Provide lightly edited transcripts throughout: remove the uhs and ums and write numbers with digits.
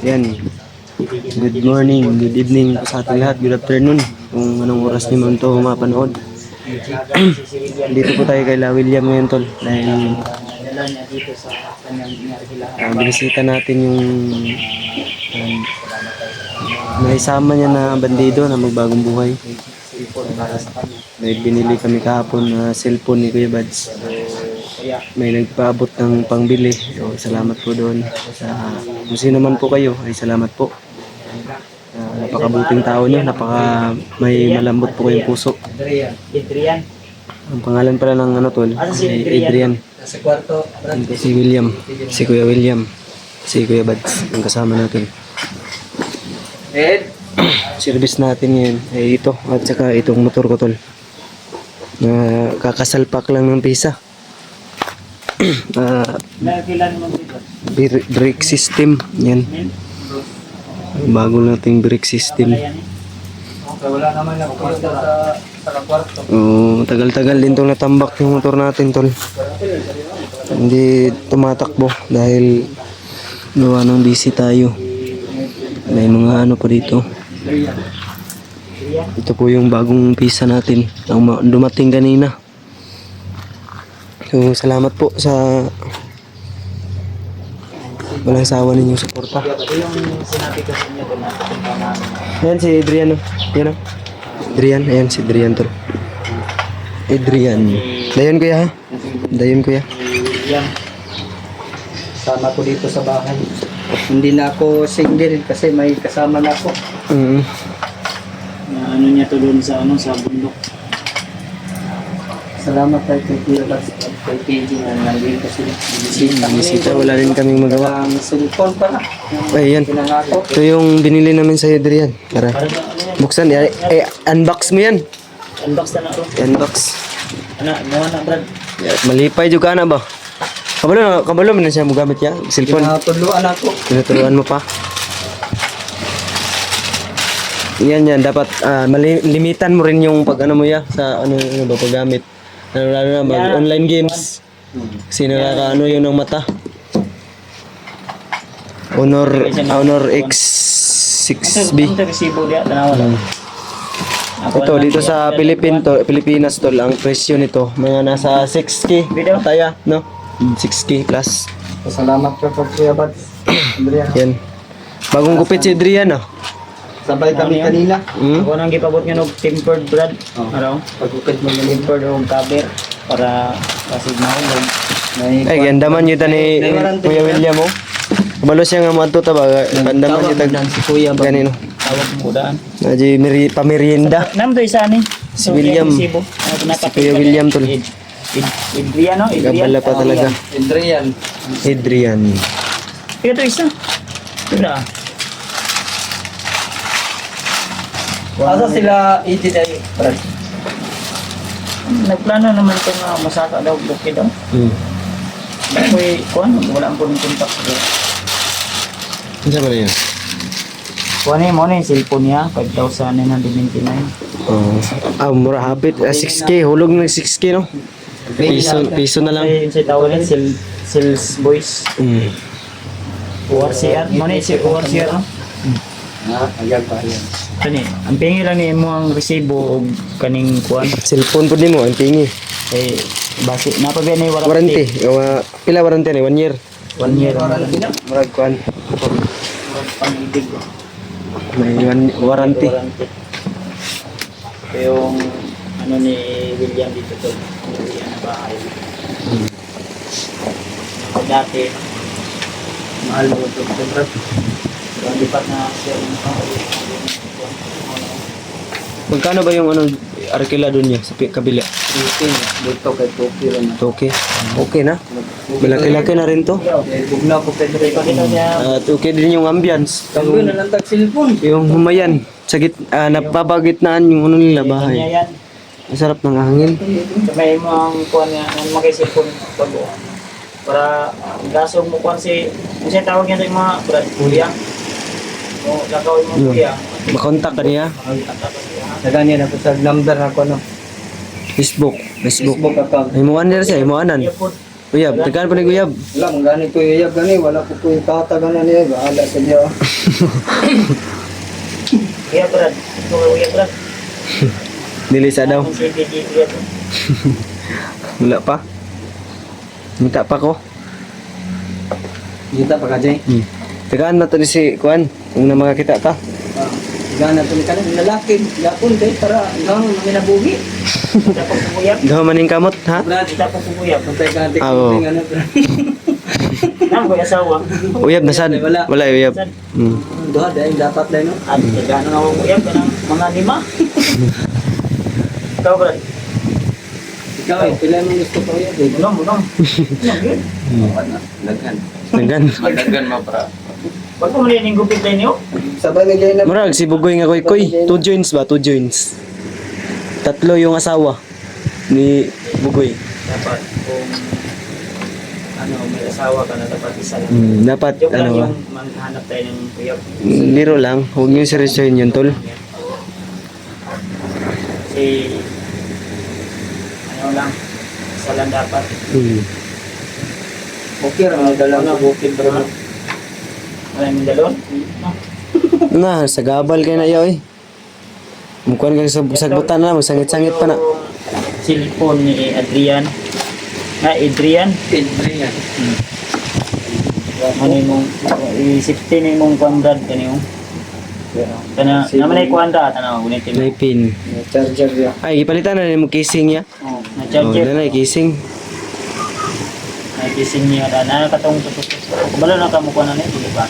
Yan. Good morning, good evening po sa ating lahat. Good afternoon. Kung anong oras niyo man ito mapanood. Dito po tayo kay La William ngayon, tol. Dahil binisita natin yung naisama niya na bandido na magbagong buhay. May binili kami kahapon na cellphone ni Kuya Bads. May nagpaabot ng pangbili. So, salamat po doon. Kung sino man po kayo, ay salamat po. Napakabuting tao nyo. May malambot po kayong puso. Ang pangalan pala ng tol, ay Adrian. Si William. Si Kuya William. Si Kuya Bads. Ang kasama natin. Service natin ngayon ay ito. At saka itong motor ko, tol. Kakasalpak lang ng pisa. Brake system yan, bago nating brake system. Tagal-tagal din tong natambak yung motor natin, tol. Hindi tumatakbo dahil gawa ng busy tayo. May mga po dito. Ito po yung bagong pisa natin ang dumating kanina. So, salamat po sa walang sawa ninyong suporta. Ayan si Adrian. Ayan o. Adrian. Ayan si Adrian, tol. Adrian. Dayon kuya ha? Dayon kuya. Sama ko dito sa bahay. Hindi na ako single kasi may kasama na ako. Ano niya to doon sa sa bundok. Salamat tayo kay Kuya Bads at kay PG na nandito sila. Bisita, wala rin kaming magawa. Ang cellphone pala. Ay, yan. Pinangako. Ito yung binili namin sa Adrian. Tara. Buksan. Unbox mo yan. Unbox na ako. Unbox. Nawa na, Brad. Malipay juga na ba? Kabalo mo na siya mo gamit ya. Cellphone. Pinatuluan ako. Tinuturuan mo pa. Yan. Dapat limitan mo rin yung pag mo ya sa paggamit. Lalo na mag online games. Kasi nakakaano yun ng mata. Honor X6B. Ito resibo dia tanawa lang. Ito dito sa Pilipinas, tol, ang presyo nito mga nasa 6K. Taya, no? 6K plus. Salamat ka kay Kuya Bads. Andrea. Yan. Bagong gupit si Adrian, ah. Sabay kami kanina. Ako nang gipabot nga og tempered, Brad. Araw. Pagkukit mo yung Tempered og cover para kasi mahulog. Ay, gandaman yun ni Kuya William, oh. Kabalo siya nga mga ito, taba. Gandaman yun si Kuya Bads. ganino. Tawag mo daan. Naji pamerienda. Nam do isa ni. Si William. Si Kuya William, tol. Adrian, no? Gabala pa talaga. Adrian. Adrian. Ito isa. Ito Asa sila itinay, Brad? nagplano naman ito nga masaka daw bukid daw. Ako'y wala ang punong kontak. Ano ba yun? Kuha mo na yung cellphone niya, 5,999. Mura habit. 6K. Hulog ng 6K, no? Piso na lang. Yung sa tawag niya, sales boys. ORCR. Mo na yung ORCR, no? Ayan pa yan. Kani, ang pingi lang ni mo ang resibo o kaning kuan. Cellphone po din mo, ang tingi. Eh, basi, napabiyan na yung Warranty. Pila warranty na? 1 year. 1 year. Murag kuan. Pang-ibig. May warranty. Ito yung ni William dito to. Yan na bahay. Dati, mahal mo ito. Lipat na siya yung Magkano ba yung arkila doon niya sa kabila? Dito kay Toki rin. Okay. Okay na. Malaki-laki na rin to. Bugna ko kay Toki. At okay din yung ambience. Kambi na lang tag-cellphone. Yung humayan. Sa napapagitnaan yung nila bahay. yan. Ang sarap ng hangin. May mga kuha niya, ang mga cellphone bago. Para gasong mo kuha kasi tawag niya sa mga brad, kuya. O, lakawin mo kuya. Makontak ka niya. Naganyan ako sa number ako no. Facebook. Facebook account. Ay mo under siya, mo anan. Uyab, tagaan pa ni Uyab. Wala, mong gani ko iyab gani. Wala ko ko ikatagan na niya. Bahala sa niya. Kuya Brad. Ito ka Kuya Brad. Nilisa daw. Ang CPD Kuya Brad. Wala pa. Minta pa ko. Kita pa ka, Jay. Tagaan na to ni si Kuan. Kung na makakita ta. Gana to ni kanin lalaki. Yapon kay para gano minabuhi. Kita po po Kuya. Gawa maning kamot, ha? Brad, Kita po po Kuya. pantay ka antik Oo. ano. Nang Kuya asawa. Uyab na sad. Wala. Wala uyab. Mm. Duha dahil dapat lang no. At gano'n ako Kuya. Kanang mga 5. Ikaw Brad. Ikaw pila mo gusto pa yan. Bunong, bunong. Laghan. Nanggan. Laghan mo para. Ba't mo muli yung gupit tayo niyo? Sabay ni Jay na. Murag si Bugoy nga koy. 2 joints ba? 2 joints. 3 yung asawa ni Bugoy. Dapat kung may asawa ka na dapat isa lang. Dapat Joke lang ano ba? yung maghanap tayo ng Kuya. Liro lang. Huwag niyo seryosohin yun, tol. Kasi ano lang, isa lang dapat. Okay ra mga dalang bukid bro. Maraming dalon. Na, sa gabal kayo na yoy. Mukuan kang sagbutan na, magsangit-sangit pa na. Cellphone ni Adrian. Adrian. Adrian. Ano yung i-safety na yung kwambrad ka niyo. Kana, naman ay kwanda, tanaw, gunitin mo. May pin. Charger ya. Ay, ipalitan na rin mo casing niya. Oh, Oh, na-charger. na casing. Nagising niya na katong kabalo na kamo kuan na ni di ba?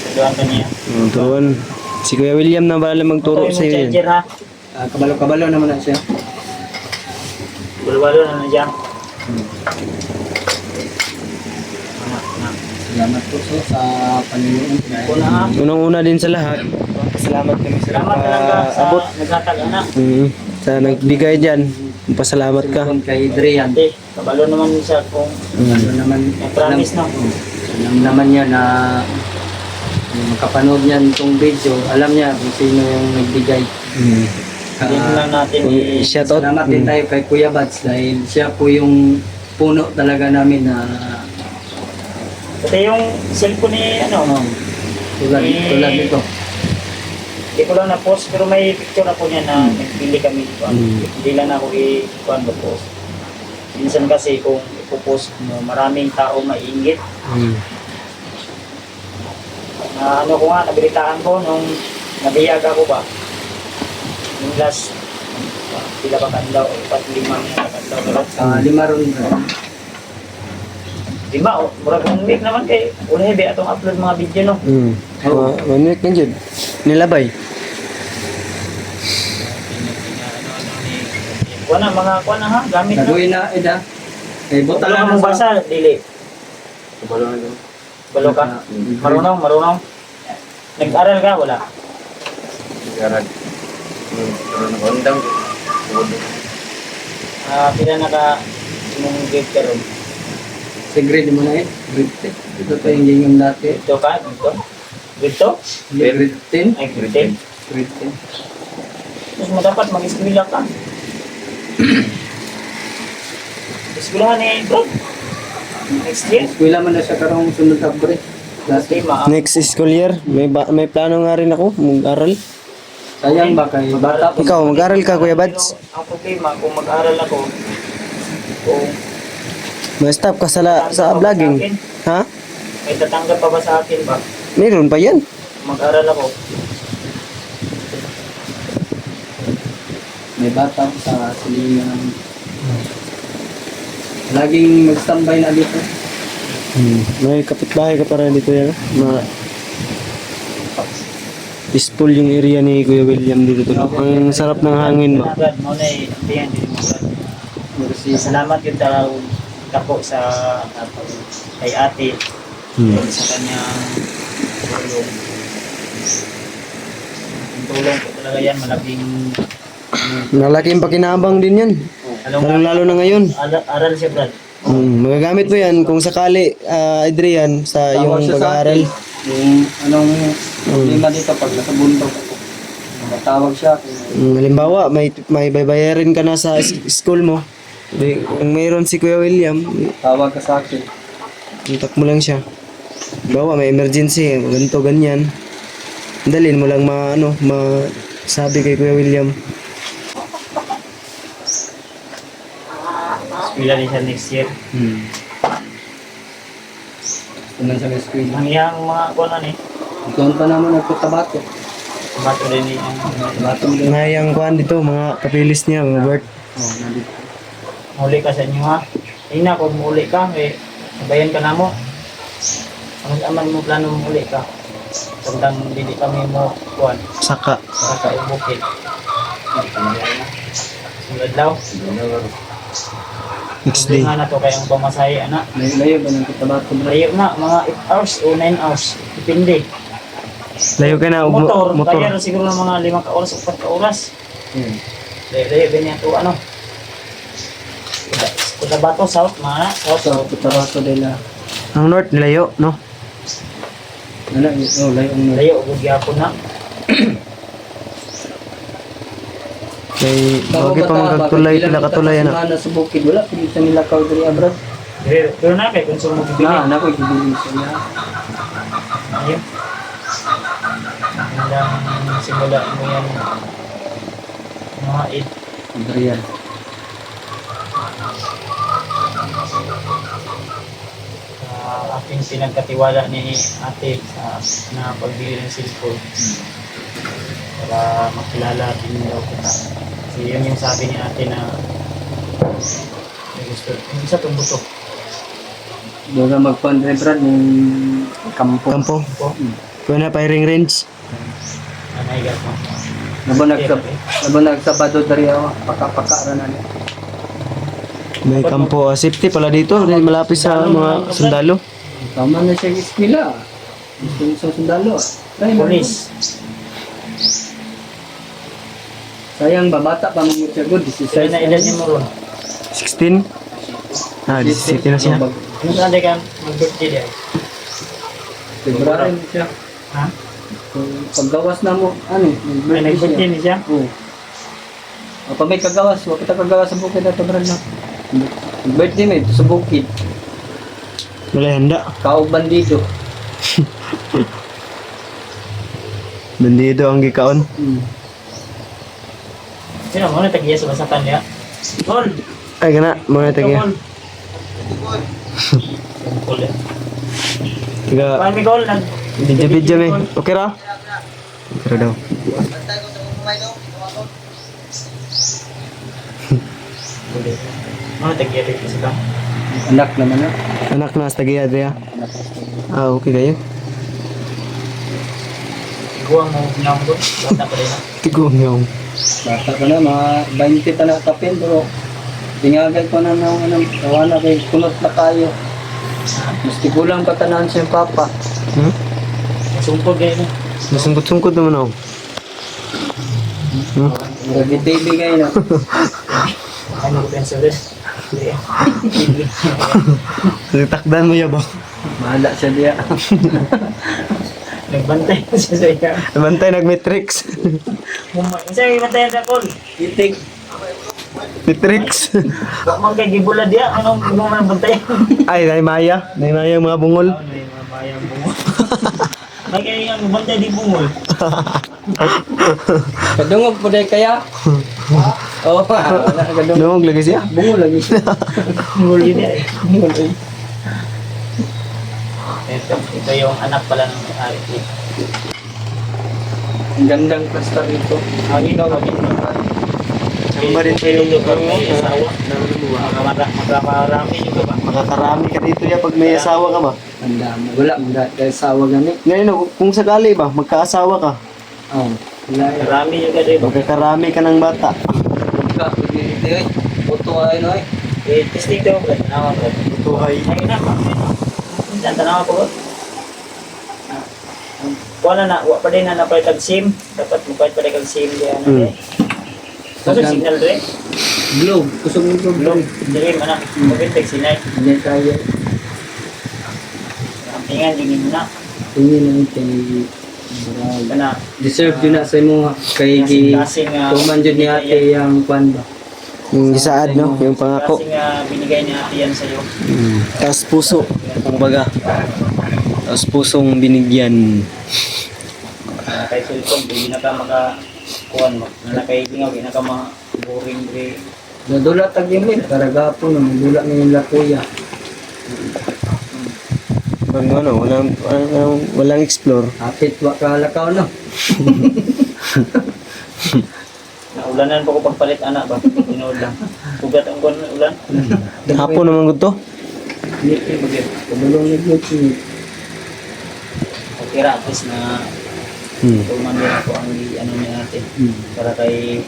Tuduan ka niya. Tuon. Si Kuya William na bala magturo sa iyo. Charger ha. Kabalo-kabalo naman na siya. Bulwalo na diyan. Salamat po sir sa panimuon. Una ha. Unang-una din sa lahat. Salamat kami sa Salamat talaga sa abot. naghatag ana. Sa nagbigay diyan. Pasalamat ka. Kung kay Adrian. Ate, kabalo naman siya kung Ano naman. may promise na. Alam naman niya na yung makapanood niya itong video, alam niya kung sino yung nagbigay. Hindi lang natin Shout out. Salamat din tayo kay Kuya Bads dahil siya po yung puno talaga namin na Pati yung cellphone ni ano, tulad nito. Hindi ko lang na-post pero may picture ako niya na nagpili kami dito. Hindi lang ako i-kuhan post. Minsan kasi kung ipopost mo, maraming tao maiingit. Na ano ko nga, nabalitaan ko nung nabiyag ako ba. Yung last, pila ba kandaw, 4-5 kandaw. 5 ron. 5 o, murag 1 week naman kay Ulhebe atong upload mga video no. Manik na dyan. Nilabay. Kuha na, mga kuha na ha, gamit na. Nagawin na Eda. Eh Bota bota lang lang mong basa, dili. Kabalo na daw. Balo ka. Marunong, marunong. Nag-aral ka, wala. Garag. Undang. Pila na ka mong grade ka ron. Sa grade mo na eh. Grade 10. Ito pa yung yung dati. Dito ka, dito. Dito? Grade 10. Ay, grade 10. Grade 10. Tapos mo dapat mag-eskwela ka. Eskwelahan ni bro. Next year. Eskwela man na siya karong sunod abre. Last Dati. time, Next school year, may plano nga rin ako mag-aral. Sayang ba kay bata pa. Ikaw, mag-aral ka, Kuya Bads? Ang problema, kung mag-aral ako, kung Ma-stop ka sa vlogging. Ha? may tatanggap pa ba sa akin ba? Meron pa yan. Mag-aral ako. May bata pa sa silingan. Laging mag-standby na dito. May kapitbahay ka para dito yan. Peaceful yung area ni Kuya William dito. Ang sarap ng hangin ba? Brad, mo na iyan din mo Brad. Salamat yung tao ako sa kay ate sa kanyang tulong. Yung tulong ko talaga yan, malaking Malaking pakinabang din yan. Lalo na ngayon. aral siya Brad. Magagamit mo yan kung sakali, Adrian, sa iyong pag-aaral. Yung anong problema dito pag nasa bundok ako. Matawag siya. Halimbawa, may babayarin ka na sa school mo. Di, kung mayroon si Kuya William, Tawag ka sa akin. contact mo lang siya. Bawa may emergency, ganito, ganyan. Dalhin mo lang sabi kay Kuya William. Eskwela din siya next year. Tuman sa school. Ang iyang mga kuwan ni. Doon pa naman nagputabato. Bato din ni Tabato mo din. Nga yung kuhan dito, mga papilis niya, mga Bert. Nandito. muli ka sa inyo ha. Ina kung muli ka, sabayan ka na mo. Ang aman mo plano muli ka. Tandang dili kami mo kuwan. Saka. Para ka ibukit. Sunod daw. Next Hindi day. nga na to kayang pamasahe, anak. Layo ba ng tabato mo? Layo na, mga 8 hours o 9 hours. Depende. Layo ka na, Motor, motor. kaya siguro ng mga 5 ka oras o 4 ka oras. Layo ganyan to, ano. Cotabato, South, mga South. So, tabato nila. Ang north, layo, no? Ano, layo ang Layo, ugyapon na. Kay, bagay pa magkagtulay, pila katulay, ano? Mana sa bukid, wala. Pili sa nila kaw dari abroad. Pero na kay konsumo bibili. Nako, ibibili sa niya. Ayun. Hanggang simula mo yan. Mga 8. Adrian. Aking pinagkatiwala ni ate na pagbili ng cellphone. Para makilala din daw kita. Kasi yun yung sabi ni ate na may gusto. Yung isa itong buto. Doon ka mag-pandre, Brad, ng kampo. Kampo. Ito, Kuha na, firing range. nanaygat mo. Nabo nagsabado dari ako, paka-paka na niya. May kampo, safety pala dito, dahil malapit sa mga sundalo. Tama na siya iskila. Gusto niya sa sundalo. Police. Sayang ba, bata pa mga siya good. Sila na edad niya mo ron. 16? Ah, 17 na siya. Ano saan ka mag-birthday din? February na siya. Ha? Paggawas na mo, ano, May nag-birthday ni siya? Oo. O pag may kagawas, huwag kita kagawas sa bukid na ito, Brad. Birthday may sa bukid. Wala handa. Kaog bandido. Bandido ang gikaon. Sino mo na tagiya sa basakan niya? Gol! Ay, gana, mga tagya. Simple yan. Tiga, Paano may gol? video may. Okay ra? Okay ra daw. Ano tagiya dito sa kang? Anak naman na. Anak na, sa tagya, Adria. Ah, okay kayo. Iguang mo binambo. Bata pa rin na. Tigong yung. Bata ka na, mga 20 pa na kapin, bro. Tingagal ko na ng tawana kay kunot na kayo. Mas tigulang pa tanahan siya yung papa. Masumpog kayo na. Nasungkot-sungkot naman ako. Nag-baby kayo na. Ano ko pencil din? Takdan mo yabang. Mahala siya diya. Nagbantay ko siya sa iya. Bantay nag-matrix. Kasi yung bantayan sa call. Itik. Matrix. Huwag man kay gibula diya. Anong mga bantayan? Ay, naimaya. Naimaya yung mga bungol. Ano yung mga bayang bungol? May kayo yung bantay di bungol. Kadungog po dahil kaya. Oo pa. Wala kadungog. Nungog lagi siya. Bungo lagi siya. Bungol yun eh. Bungo lagi. Ito yung anak pala ng may-ari ko. Ang gandang pasta rito. Ang ikaw, Samba rin kayo dito pag may asawa. Makamarami yung ba? Makakarami ka dito ya pag may asawa ka ba? Ang dami. Wala. Dahil sawa gani. Ngayon, kung sakali ba, magkaasawa ka, Oo. Wala. Marami yung gano'n. magkakarami ka ng bata. Ka. Pagkiriti ay. Puto ay no ay. Testing daw ba? Tanawa ba? Tuhay. Ayun na. Minsan tanawa ko ba? Kuha na, wa pa din na napay kag SIM. Dapat mukha pa rin kag SIM diyan. Kasi signal rin. Globe. Kusog ng globe. Blog, dilim, anak. Mag-integ sinay. Hindi tayo. Tingnan, dingin mo na. Tingin naman kay. Kana, Deserve yun na sa mo kay gi. kasing, Tuman dyan ni ate yung kwan ba. Yung isaad, no? Yung pangako. Kasi nga binigay ni ate yan sa'yo. Taas puso, kumbaga. Taas pusong binigyan. Na kay cellphone, hindi na ka makakuhan mo. Na kay tingaw, hindi na ka boring re. Nadula tag email, karagapo na nadula ngayon la kuya. Pag ano, walang explore. Hapit wa kalakaw no. Naulanan pa ko pagpalit anak ba? Tinood lang. Sugat ang kuwan ulan. Hapon naman ko to. Niti bagay. Kumulong ni Gucci. Okay ra, at least na tuman din ako ang ano ni ate. Para kay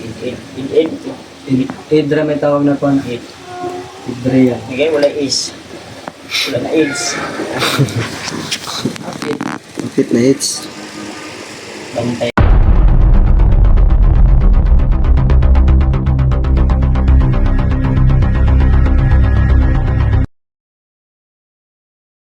Idra may tawag na ko na Idria. Nagay wala is. Wala na AIDS. Kapit na hits. Bantay.